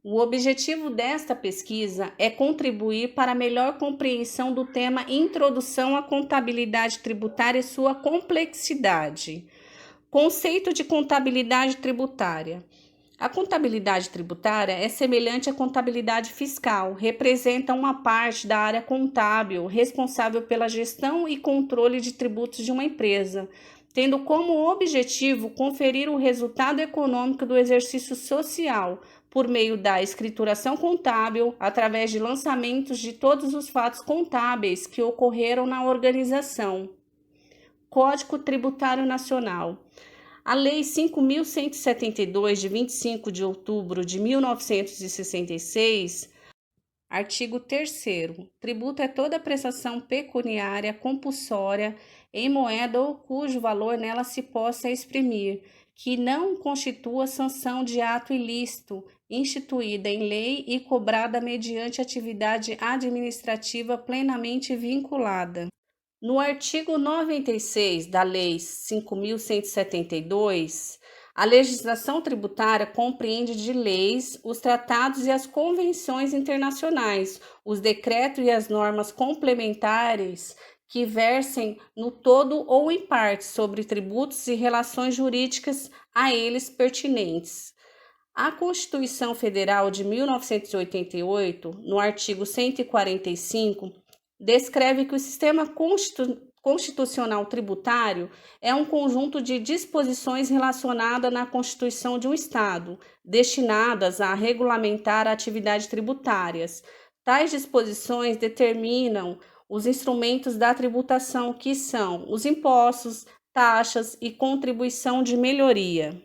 O objetivo desta pesquisa é contribuir para a melhor compreensão do tema Introdução à Contabilidade Tributária e sua complexidade. Conceito de contabilidade tributária. A contabilidade tributária é semelhante à contabilidade fiscal, representa uma parte da área contábil responsável pela gestão e controle de tributos de uma empresa, tendo como objetivo conferir o resultado econômico do exercício social por meio da escrituração contábil, através de lançamentos de todos os fatos contábeis que ocorreram na organização. Código Tributário Nacional. A Lei 5.172, de 25 de outubro de 1966, artigo 3º, tributo é toda prestação pecuniária compulsória em moeda ou cujo valor nela se possa exprimir, que não constitua sanção de ato ilícito, instituída em lei e cobrada mediante atividade administrativa plenamente vinculada. No artigo 96 da Lei 5.172, a legislação tributária compreende de leis, os tratados e as convenções internacionais, os decretos e as normas complementares que versem no todo ou em parte sobre tributos e relações jurídicas a eles pertinentes. A Constituição Federal de 1988, no artigo 145, descreve que o sistema constitucional tributário é um conjunto de disposições relacionadas na constituição de um Estado, destinadas a regulamentar atividades tributárias. Tais disposições determinam os instrumentos da tributação, que são os impostos, taxas e contribuição de melhoria.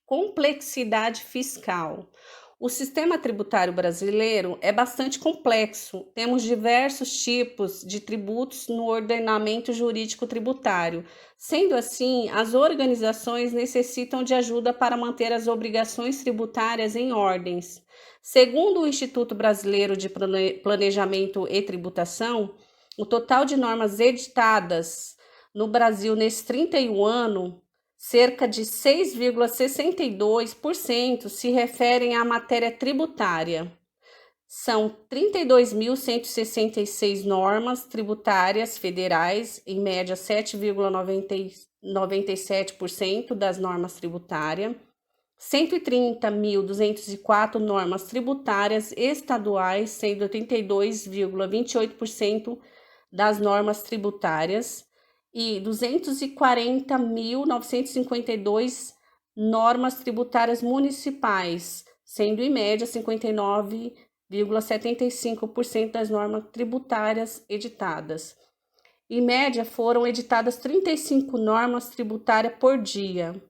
Complexidade fiscal. O sistema tributário brasileiro é bastante complexo. Temos diversos tipos de tributos no ordenamento jurídico tributário. Sendo assim, as organizações necessitam de ajuda para manter as obrigações tributárias em ordens. Segundo o Instituto Brasileiro de Planejamento e Tributação, o total de normas editadas no Brasil nesse 31 ano, cerca de 6,62% se referem à matéria tributária. São 32.166 normas tributárias federais, em média 7,97% das normas tributárias, 130.204 normas tributárias estaduais, sendo 82,28% das normas tributárias, e 240.952 normas tributárias municipais, sendo em média 59,75% das normas tributárias editadas. Em média, foram editadas 35 normas tributárias por dia.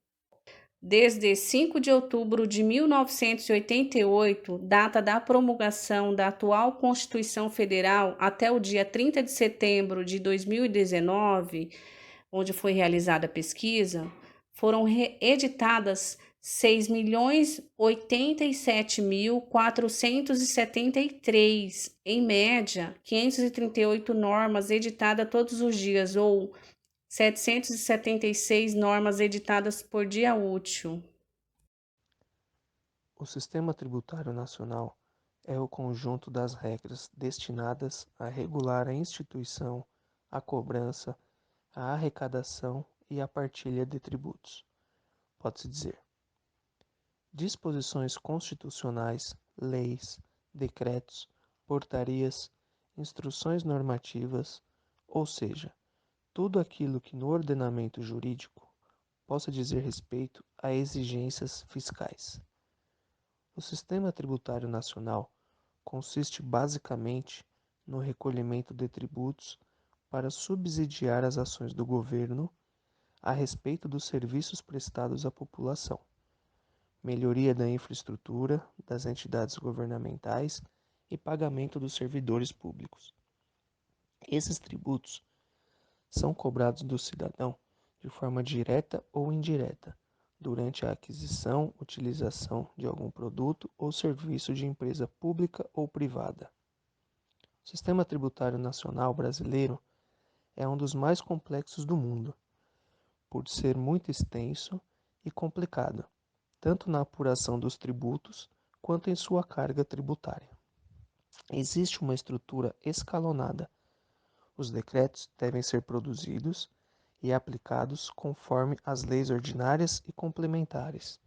Desde 5 de outubro de 1988, data da promulgação da atual Constituição Federal, até o dia 30 de setembro de 2019, onde foi realizada a pesquisa, foram editadas 6.087.473, em média, 538 normas editadas todos os dias, ou 776 normas editadas por dia útil. O Sistema Tributário Nacional é o conjunto das regras destinadas a regular a instituição, a cobrança, a arrecadação e a partilha de tributos. Pode-se dizer: disposições constitucionais, leis, decretos, portarias, instruções normativas, ou seja, tudo aquilo que no ordenamento jurídico possa dizer respeito a exigências fiscais. O Sistema Tributário Nacional consiste basicamente no recolhimento de tributos para subsidiar as ações do governo a respeito dos serviços prestados à população, melhoria da infraestrutura das entidades governamentais e pagamento dos servidores públicos. Esses tributos são cobrados do cidadão de forma direta ou indireta, durante a aquisição, utilização de algum produto ou serviço de empresa pública ou privada. O Sistema Tributário Nacional brasileiro é um dos mais complexos do mundo, por ser muito extenso e complicado, tanto na apuração dos tributos quanto em sua carga tributária. Existe uma estrutura escalonada. Os decretos devem ser produzidos e aplicados conforme as leis ordinárias e complementares,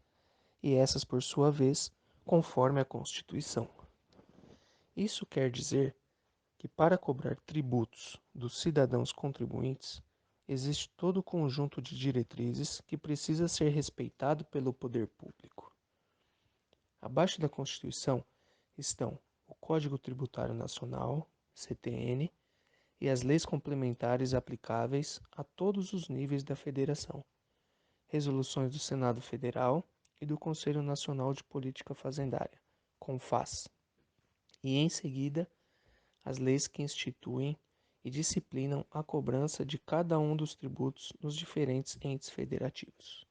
e essas, por sua vez, conforme a Constituição. Isso quer dizer que, para cobrar tributos dos cidadãos contribuintes, existe todo o conjunto de diretrizes que precisa ser respeitado pelo poder público. Abaixo da Constituição estão o Código Tributário Nacional, CTN, e as leis complementares aplicáveis a todos os níveis da Federação, resoluções do Senado Federal e do Conselho Nacional de Política Fazendária, CONFAS, e, em seguida, as leis que instituem e disciplinam a cobrança de cada um dos tributos nos diferentes entes federativos.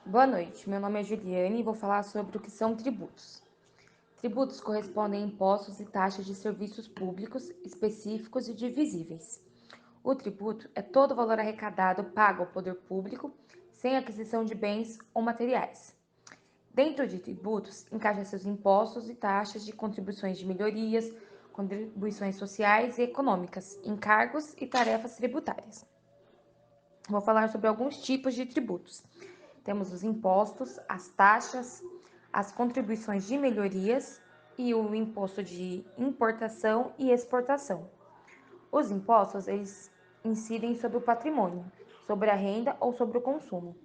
Boa noite, meu nome é Juliane e vou falar sobre o que são tributos. Tributos correspondem a impostos e taxas de serviços públicos específicos e divisíveis. O tributo é todo o valor arrecadado pago ao poder público sem aquisição de bens ou materiais. Dentro de tributos, encaixa seus impostos e taxas de contribuições de melhorias, contribuições sociais e econômicas, encargos e tarefas tributárias. Vou falar sobre alguns tipos de tributos. Temos os impostos, as taxas, as contribuições de melhorias e o imposto de importação e exportação. Os impostos, eles incidem sobre o patrimônio, sobre a renda ou sobre o consumo.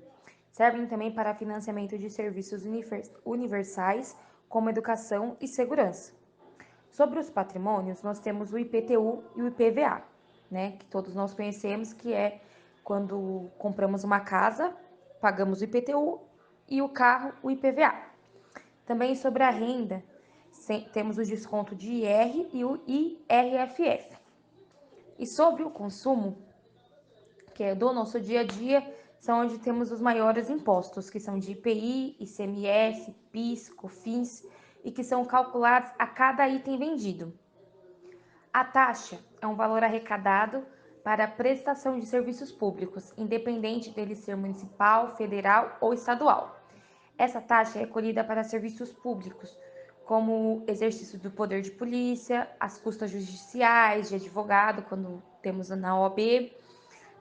Servem também para financiamento de serviços universais, como educação e segurança. Sobre os patrimônios, nós temos o IPTU e o IPVA, né, que todos nós conhecemos, que é quando compramos uma casa, pagamos o IPTU e o carro, o IPVA. Também sobre a renda, temos o desconto de IR e o IRFF. E sobre o consumo, que é do nosso dia a dia, são onde temos os maiores impostos, que são de IPI, ICMS, PIS, COFINS, e que são calculados a cada item vendido. A taxa é um valor arrecadado para a prestação de serviços públicos, independente dele ser municipal, federal ou estadual. Essa taxa é recolhida para serviços públicos, como o exercício do poder de polícia, as custas judiciais, de advogado, quando temos na OAB,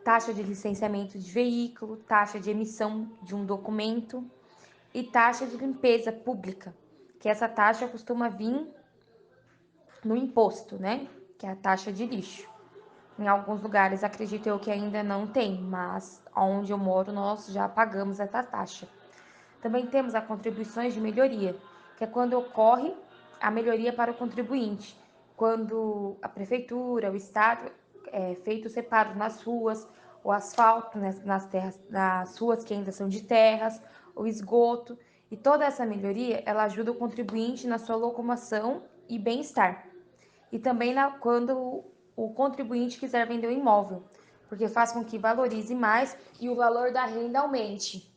taxa de licenciamento de veículo, taxa de emissão de um documento e taxa de limpeza pública, que essa taxa costuma vir no imposto, né? Que é a taxa de lixo. Em alguns lugares acredito eu que ainda não tem, mas onde eu moro nós já pagamos essa taxa. Também temos as contribuições de melhoria, que é quando ocorre a melhoria para o contribuinte, quando a prefeitura, o estado, feito separo nas ruas, o asfalto nas terras, nas ruas que ainda são de terras, o esgoto, e toda essa melhoria, ela ajuda o contribuinte na sua locomoção e bem-estar. E também quando o contribuinte quiser vender o imóvel, porque faz com que valorize mais e o valor da renda aumente.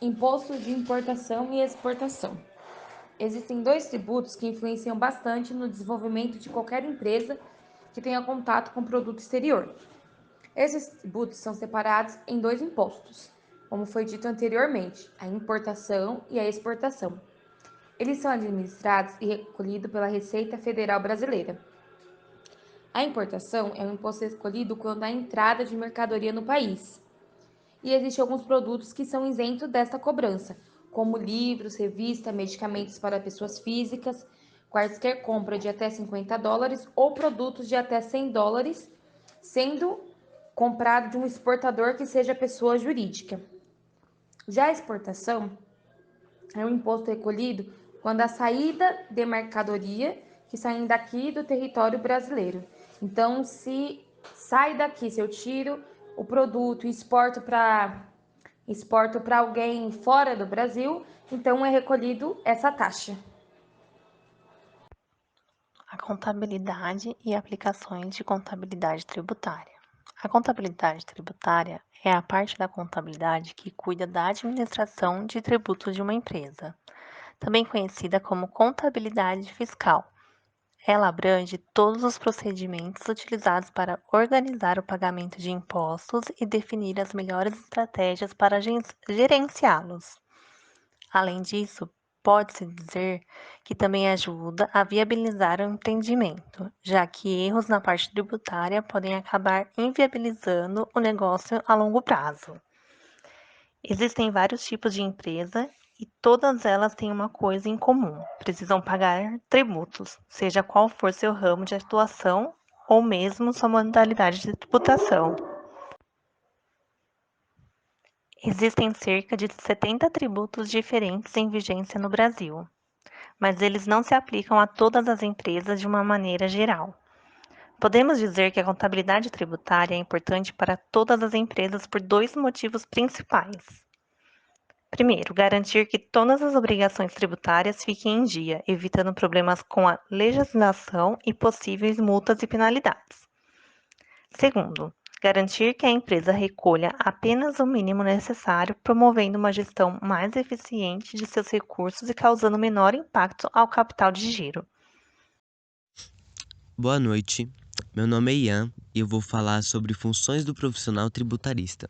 Imposto de importação e exportação. Existem dois tributos que influenciam bastante no desenvolvimento de qualquer empresa que tenha contato com produto exterior. Esses tributos são separados em dois impostos, como foi dito anteriormente, a importação e a exportação. Eles são administrados e recolhidos pela Receita Federal Brasileira. A importação é um imposto escolhido quando há entrada de mercadoria no país. E existem alguns produtos que são isentos desta cobrança, como livros, revistas, medicamentos para pessoas físicas, quaisquer compra de até US$ 50 ou produtos de até US$ 100, sendo comprado de um exportador que seja pessoa jurídica. Já a exportação é um imposto recolhido quando a saída de mercadoria que saem daqui do território brasileiro. Então, se sai daqui, se eu tiro o produto e exporto para alguém fora do Brasil, então é recolhido essa taxa. A contabilidade e aplicações de contabilidade tributária. A contabilidade tributária é a parte da contabilidade que cuida da administração de tributos de uma empresa, também conhecida como contabilidade fiscal. Ela abrange todos os procedimentos utilizados para organizar o pagamento de impostos e definir as melhores estratégias para gerenciá-los. Além disso, pode-se dizer que também ajuda a viabilizar o empreendimento, já que erros na parte tributária podem acabar inviabilizando o negócio a longo prazo. Existem vários tipos de empresa e todas elas têm uma coisa em comum: precisam pagar tributos, seja qual for seu ramo de atuação ou mesmo sua modalidade de tributação. Existem cerca de 70 tributos diferentes em vigência no Brasil, mas eles não se aplicam a todas as empresas de uma maneira geral. Podemos dizer que a contabilidade tributária é importante para todas as empresas por dois motivos principais. Primeiro, garantir que todas as obrigações tributárias fiquem em dia, evitando problemas com a legislação e possíveis multas e penalidades. Segundo, garantir que a empresa recolha apenas o mínimo necessário, promovendo uma gestão mais eficiente de seus recursos e causando menor impacto ao capital de giro. Boa noite, meu nome é Ian e eu vou falar sobre funções do profissional tributarista.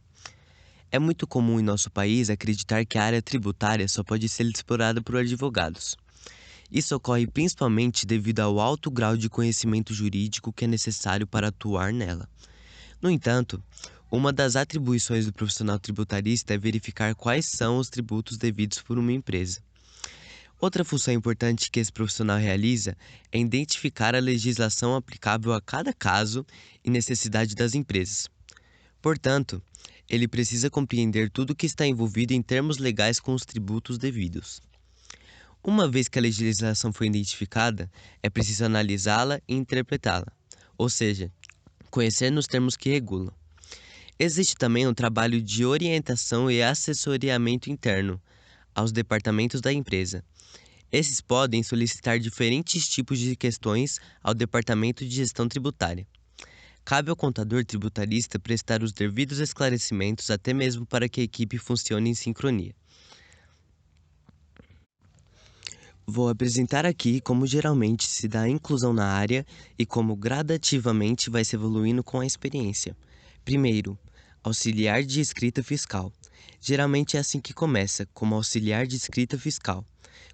É muito comum em nosso país acreditar que a área tributária só pode ser explorada por advogados. Isso ocorre principalmente devido ao alto grau de conhecimento jurídico que é necessário para atuar nela. No entanto, uma das atribuições do profissional tributarista é verificar quais são os tributos devidos por uma empresa. Outra função importante que esse profissional realiza é identificar a legislação aplicável a cada caso e necessidade das empresas. Portanto, ele precisa compreender tudo o que está envolvido em termos legais com os tributos devidos. Uma vez que a legislação foi identificada, é preciso analisá-la e interpretá-la, ou seja, conhecer nos termos que regulam. Existe também um trabalho de orientação e assessoramento interno aos departamentos da empresa. Esses podem solicitar diferentes tipos de questões ao Departamento de Gestão Tributária. Cabe ao contador tributarista prestar os devidos esclarecimentos até mesmo para que a equipe funcione em sincronia. Vou apresentar aqui como geralmente se dá a inclusão na área e como gradativamente vai se evoluindo com a experiência. Primeiro, auxiliar de escrita fiscal. Geralmente é assim que começa, como auxiliar de escrita fiscal.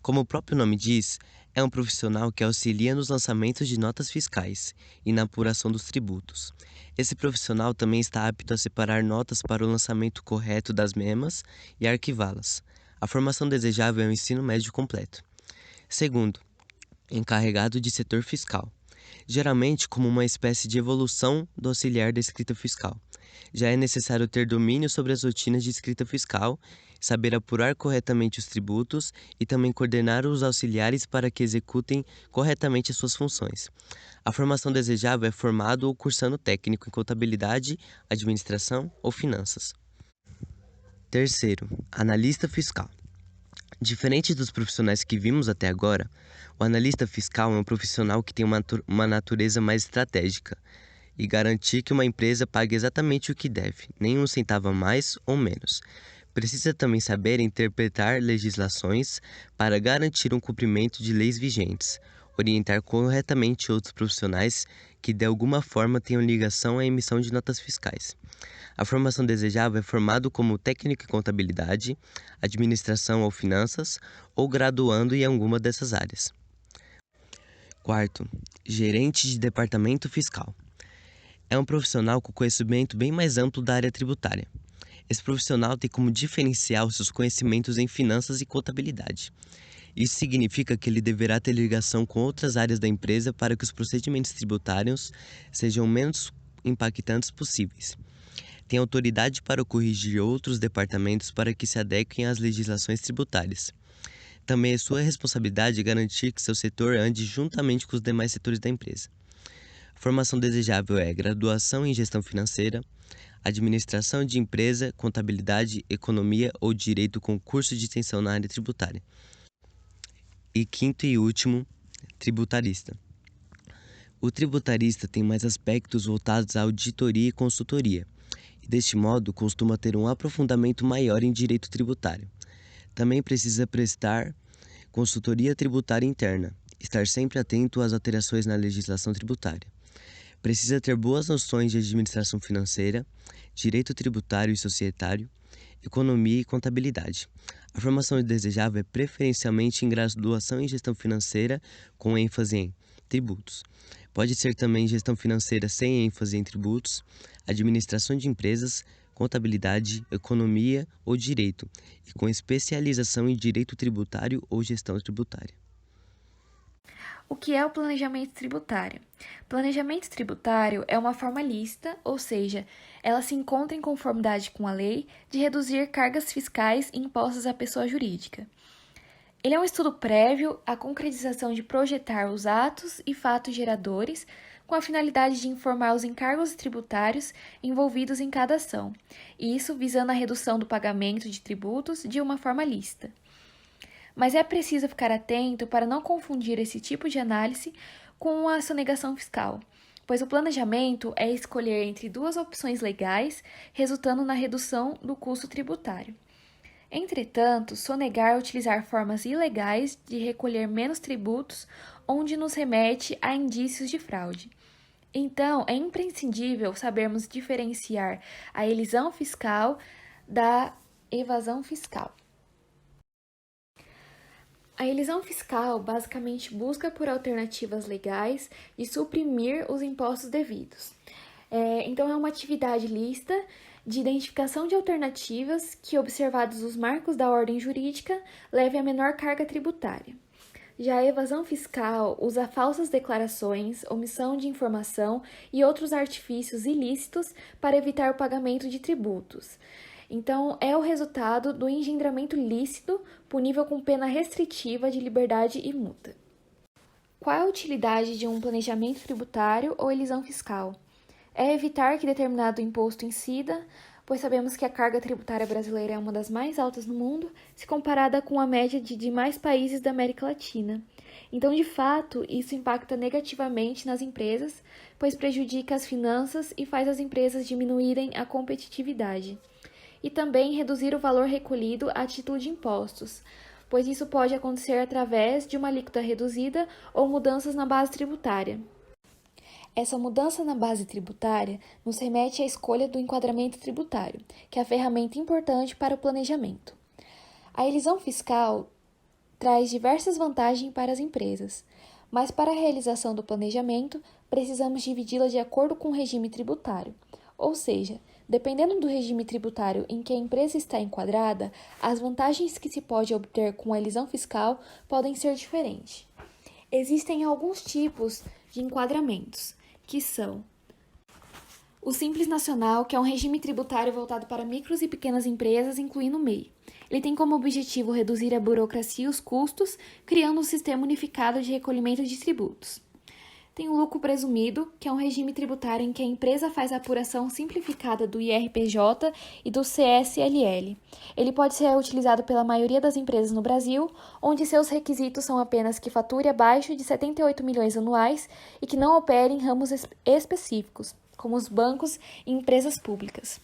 Como o próprio nome diz, é um profissional que auxilia nos lançamentos de notas fiscais e na apuração dos tributos. Esse profissional também está apto a separar notas para o lançamento correto das mesmas e arquivá-las. A formação desejável é o ensino médio completo. Segundo, encarregado de setor fiscal. Geralmente como uma espécie de evolução do auxiliar da escrita fiscal. Já é necessário ter domínio sobre as rotinas de escrita fiscal, saber apurar corretamente os tributos e também coordenar os auxiliares para que executem corretamente as suas funções. A formação desejável é formado ou cursando técnico em contabilidade, administração ou finanças. Terceiro, analista fiscal. Diferente dos profissionais que vimos até agora, o analista fiscal é um profissional que tem uma natureza mais estratégica e garantir que uma empresa pague exatamente o que deve, nem um centavo a mais ou menos. Precisa também saber interpretar legislações para garantir um cumprimento de leis vigentes, orientar corretamente outros profissionais que de alguma forma tenham ligação à emissão de notas fiscais. A formação desejável é formado como técnico em contabilidade, administração ou finanças, ou graduando em alguma dessas áreas. Quarto, gerente de departamento fiscal. É um profissional com conhecimento bem mais amplo da área tributária. Esse profissional tem como diferencial os seus conhecimentos em finanças e contabilidade. Isso significa que ele deverá ter ligação com outras áreas da empresa para que os procedimentos tributários sejam o menos impactantes possíveis. Tem autoridade para corrigir outros departamentos para que se adequem às legislações tributárias. Também é sua responsabilidade garantir que seu setor ande juntamente com os demais setores da empresa. A formação desejável é graduação em gestão financeira, administração de empresa, contabilidade, economia ou direito com curso de extensão na área tributária. E quinto e último, tributarista. O tributarista tem mais aspectos voltados à auditoria e consultoria, e deste modo costuma ter um aprofundamento maior em direito tributário. Também precisa prestar consultoria tributária interna, estar sempre atento às alterações na legislação tributária. Precisa ter boas noções de administração financeira, direito tributário e societário, economia e contabilidade. A formação desejável é preferencialmente em graduação em gestão financeira, com ênfase em tributos. Pode ser também gestão financeira sem ênfase em tributos, administração de empresas, contabilidade, economia ou direito, e com especialização em direito tributário ou gestão tributária. O que é o planejamento tributário? Planejamento tributário é uma forma lícita, ou seja, ela se encontra em conformidade com a lei de reduzir cargas fiscais e impostos à pessoa jurídica. Ele é um estudo prévio à concretização de projetar os atos e fatos geradores com a finalidade de informar os encargos tributários envolvidos em cada ação, e isso visando a redução do pagamento de tributos de uma forma lícita. Mas é preciso ficar atento para não confundir esse tipo de análise com a sonegação fiscal, pois o planejamento é escolher entre duas opções legais, resultando na redução do custo tributário. Entretanto, sonegar é utilizar formas ilegais de recolher menos tributos, onde nos remete a indícios de fraude. Então, é imprescindível sabermos diferenciar a elisão fiscal da evasão fiscal. A elisão fiscal basicamente busca por alternativas legais de suprimir os impostos devidos. Então, é uma atividade lícita de identificação de alternativas que, observados os marcos da ordem jurídica, leve a menor carga tributária. Já a evasão fiscal usa falsas declarações, omissão de informação e outros artifícios ilícitos para evitar o pagamento de tributos. Então, é o resultado do engendramento lícito, punível com pena restritiva de liberdade e multa. Qual é a utilidade de um planejamento tributário ou elisão fiscal? É evitar que determinado imposto incida, pois sabemos que a carga tributária brasileira é uma das mais altas no mundo, se comparada com a média de demais países da América Latina. Então, de fato, isso impacta negativamente nas empresas, pois prejudica as finanças e faz as empresas diminuírem a competitividade. E também reduzir o valor recolhido a título de impostos, pois isso pode acontecer através de uma alíquota reduzida ou mudanças na base tributária. Essa mudança na base tributária nos remete à escolha do enquadramento tributário, que é a ferramenta importante para o planejamento. A elisão fiscal traz diversas vantagens para as empresas, mas para a realização do planejamento, precisamos dividi-la de acordo com o regime tributário, ou seja, dependendo do regime tributário em que a empresa está enquadrada, as vantagens que se pode obter com a elisão fiscal podem ser diferentes. Existem alguns tipos de enquadramentos, que são o Simples Nacional, que é um regime tributário voltado para micros e pequenas empresas, incluindo o MEI. Ele tem como objetivo reduzir a burocracia e os custos, criando um sistema unificado de recolhimento de tributos. Tem o lucro presumido, que é um regime tributário em que a empresa faz a apuração simplificada do IRPJ e do CSLL. Ele pode ser utilizado pela maioria das empresas no Brasil, onde seus requisitos são apenas que fature abaixo de 78 milhões anuais e que não opere em ramos específicos, como os bancos e empresas públicas.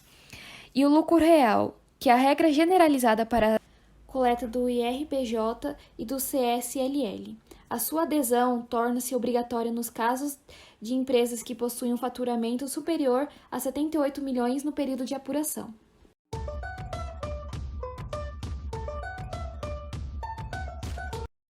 E o lucro real, que é a regra generalizada para a coleta do IRPJ e do CSLL. A sua adesão torna-se obrigatória nos casos de empresas que possuem um faturamento superior a 78 milhões no período de apuração.